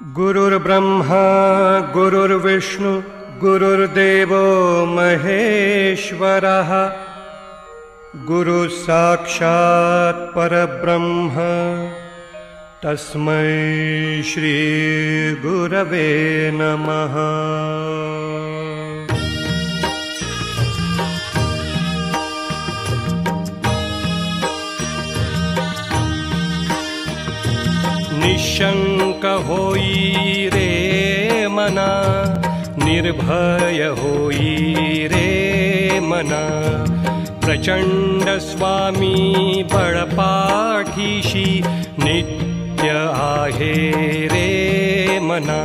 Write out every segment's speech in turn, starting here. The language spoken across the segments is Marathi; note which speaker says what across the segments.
Speaker 1: गुरुर्ब्रह्मा गुरुर्विष्णु गुरुर्देवो महेश्वरः गुरुसाक्षात् परब्रह्म तस्मै श्री गुरवे नमः। निशंक होई रे मना, निर्भय होई रे मना, प्रचंड स्वामी बळपाठीशी नित्य आहे रे मना।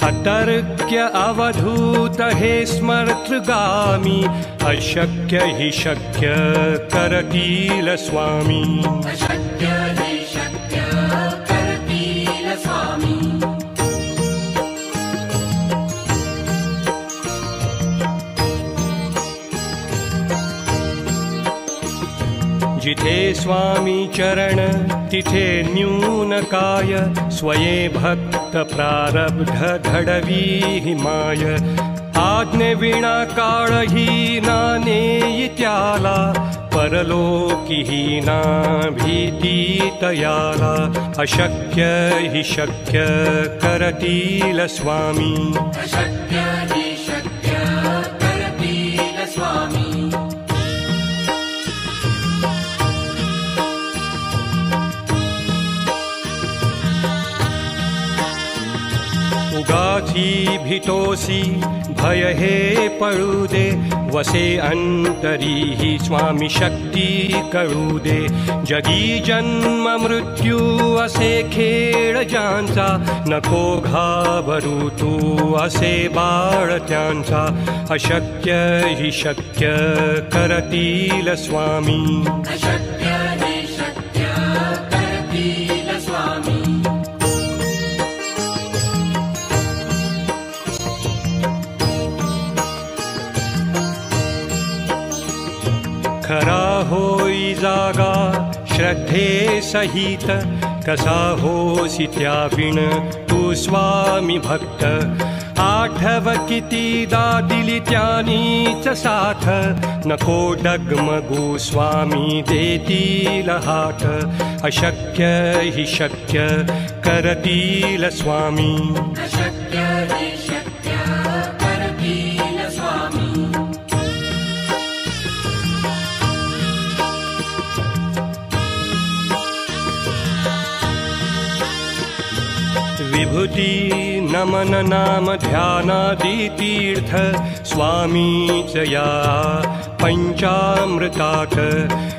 Speaker 1: अतर्क्य अवधूत हे स्मर्तगामी, अशक्य हि शक्य करतील स्वामी। जिथे स्वामी चरण तिथे न्यून काय, स्वये भक्त प्रारब्ध घडवी हिमाय। आज्ञे विना काळही नानेई त्याला, परलोकी ही ना भीती तयाला। अशक्य हि शक्य करतील स्वामी। उगाची भीतोसी भय हे पळू दे, वसे अंतरी ही स्वामी शक्ती कळू दे। जगी जन्म मृत्यू असे खेळ ज्यांचा, नको घाबरू तू असे बाळ त्यांचा। अशक्य हि शक्य करतील स्वामी। खरा होई जागा श्रद्धे सहित, कसा होसी त्याविण तू स्वामी भक्त। आठव कितीदा दिली त्यानीच साथ, नको डगमगू स्वामी देतील हात। अशक्य हि शक्य करतील स्वामी। विभूति नमन नाम ध्यानादि तीर्थ, स्वामीच या पंचामृतात।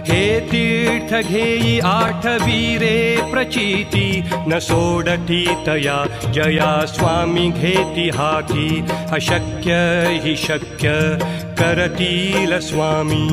Speaker 1: हे तीर्थ घेई आठवी रे प्रचिती, न सोडती तया जया स्वामी घेती हाती। अशक्य हि शक्य करतील स्वामी।